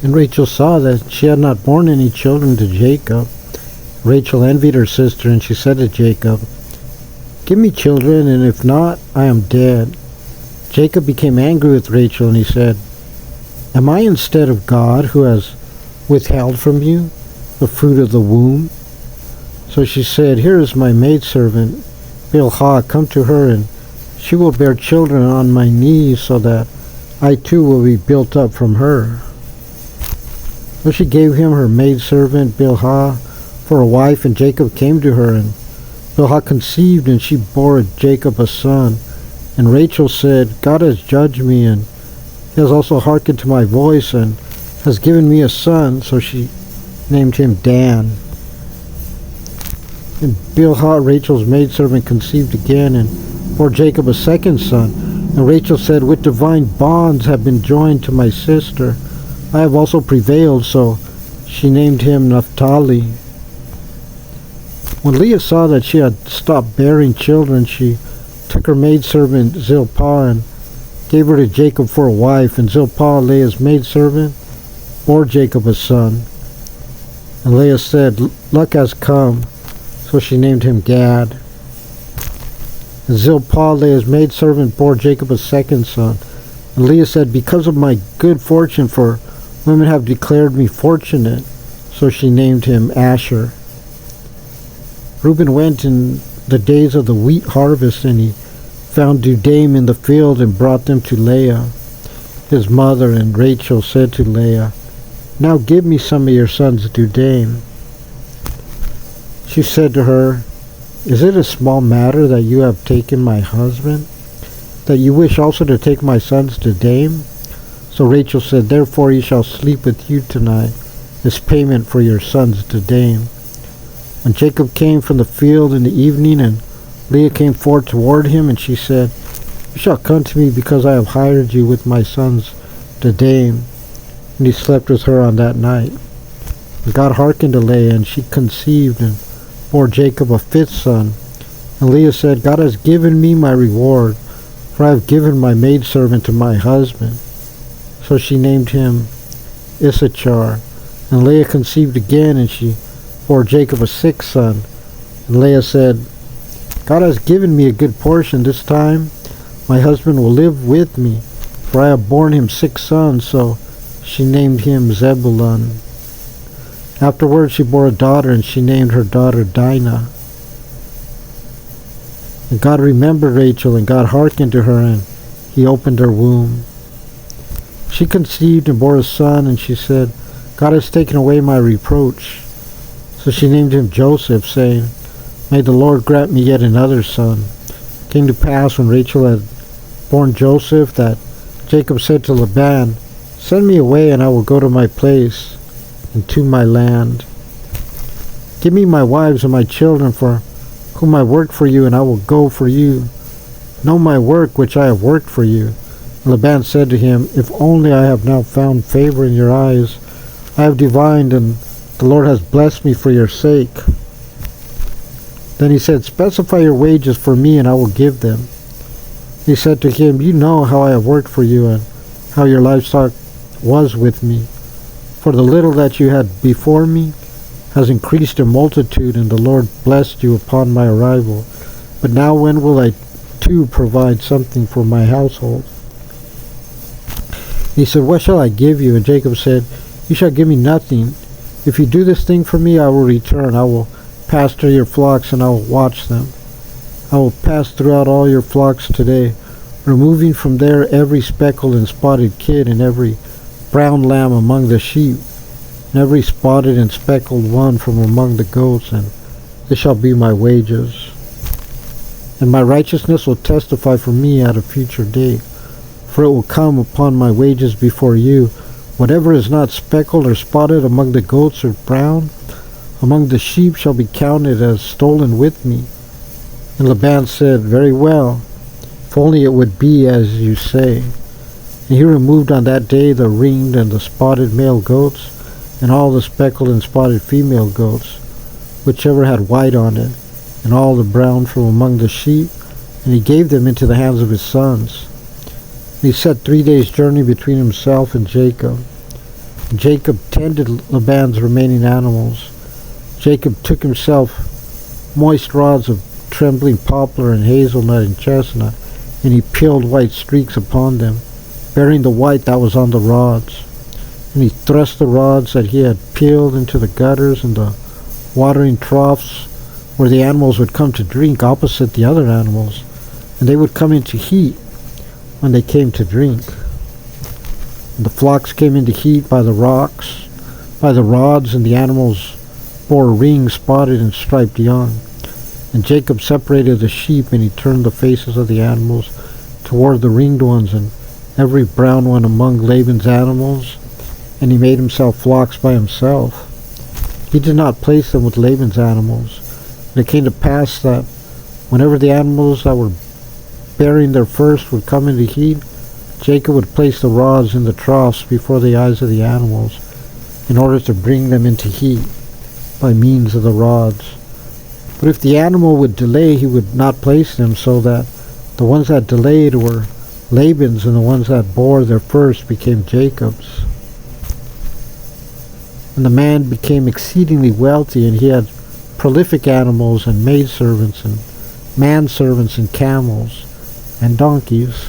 And Rachel saw that she had not borne any children to Jacob. Rachel envied her sister, and she said to Jacob, "Give me children, and if not, I am dead." Jacob became angry with Rachel, and he said, "Am I instead of God, who has withheld from you the fruit of the womb?" So she said, "Here is my maidservant, Bilhah. Come to her, and she will bear children on my knees, so that I too will be built up from her." So she gave him her maidservant Bilhah for a wife, and Jacob came to her, and Bilhah conceived, and she bore Jacob a son. And Rachel said, "God has judged me, and he has also hearkened to my voice, and has given me a son." So she named him Dan. And Bilhah, Rachel's maidservant, conceived again, and bore Jacob a second son. And Rachel said, "With divine bonds have been joined to my sister. I have also prevailed." So she named him Naphtali. When Leah saw that she had stopped bearing children, she took her maidservant Zilpah and gave her to Jacob for a wife. And Zilpah, Leah's maidservant, bore Jacob a son. And Leah said, "Luck has come." So she named him Gad. And Zilpah, Leah's maidservant, bore Jacob a second son. And Leah said, "Because of my good fortune, for women have declared me fortunate." So she named him Asher. Reuben went in the days of the wheat harvest, and he found dudaim in the field and brought them to Leah, his mother. And Rachel said to Leah, "Now give me some of your son's dudaim." She said to her, "Is it a small matter that you have taken my husband, that you wish also to take my son's dudaim?" So Rachel said, "Therefore he shall sleep with you tonight, as payment for your son's dudaim." When Jacob came from the field in the evening, and Leah came forth toward him, and she said, "You shall come to me, because I have hired you with my son's dudaim." And he slept with her on that night. And God hearkened to Leah, and she conceived and bore Jacob a fifth son. And Leah said, "God has given me my reward, for I have given my maidservant to my husband." So she named him Issachar. And Leah conceived again, and she bore Jacob a sixth son. And Leah said, "God has given me a good portion this time. My husband will live with me, for I have borne him 6 sons." So she named him Zebulun. Afterwards she bore a daughter, and she named her daughter Dinah. And God remembered Rachel, and God hearkened to her, and he opened her womb. She conceived and bore a son, and she said, "God has taken away my reproach." So she named him Joseph, saying, "May the Lord grant me yet another son." It came to pass, when Rachel had borne Joseph, that Jacob said to Laban, "Send me away, and I will go to my place and to my land. Give me my wives and my children, for whom I work for you, and I will go for you. Know my work which I have worked for you." And Laban said to him, "If only I have now found favor in your eyes. I have divined, and the Lord has blessed me for your sake." Then he said, "Specify your wages for me, and I will give them." He said to him, "You know how I have worked for you, and how your livestock was with me. For the little that you had before me has increased in multitude, and the Lord blessed you upon my arrival. But now when will I too provide something for my household?" He said, "What shall I give you?" And Jacob said, "You shall give me nothing. If you do this thing for me, I will return. I will pasture your flocks, and I will watch them. I will pass throughout all your flocks today, removing from there every speckled and spotted kid, and every brown lamb among the sheep, and every spotted and speckled one from among the goats, and this shall be my wages. And my righteousness will testify for me at a future date, for it will come upon my wages before you. Whatever is not speckled or spotted among the goats or brown among the sheep shall be counted as stolen with me." And Laban said, "Very well, if only it would be as you say." And he removed on that day the ringed and the spotted male goats, and all the speckled and spotted female goats, whichever had white on it, and all the brown from among the sheep, and he gave them into the hands of his sons. And he set 3 days' journey between himself and Jacob. Jacob tended Laban's remaining animals. Jacob took himself moist rods of trembling poplar and hazelnut and chestnut, and he peeled white streaks upon them, bearing the white that was on the rods. And he thrust the rods that he had peeled into the gutters and the watering troughs where the animals would come to drink opposite the other animals, and they would come into heat when they came to drink. And the flocks came into heat by the rocks, by the rods, and the animals bore rings spotted and striped young. And Jacob separated the sheep, and he turned the faces of the animals toward the ringed ones and every brown one among Laban's animals, and he made himself flocks by himself. He did not place them with Laban's animals. And it came to pass that whenever the animals that were bearing their first would come into heat, Jacob would place the rods in the troughs before the eyes of the animals, in order to bring them into heat by means of the rods. But if the animal would delay, he would not place them, so that the ones that delayed were Laban's, and the ones that bore their first became Jacob's. And the man became exceedingly wealthy, and he had prolific animals and maidservants and manservants and camels and donkeys.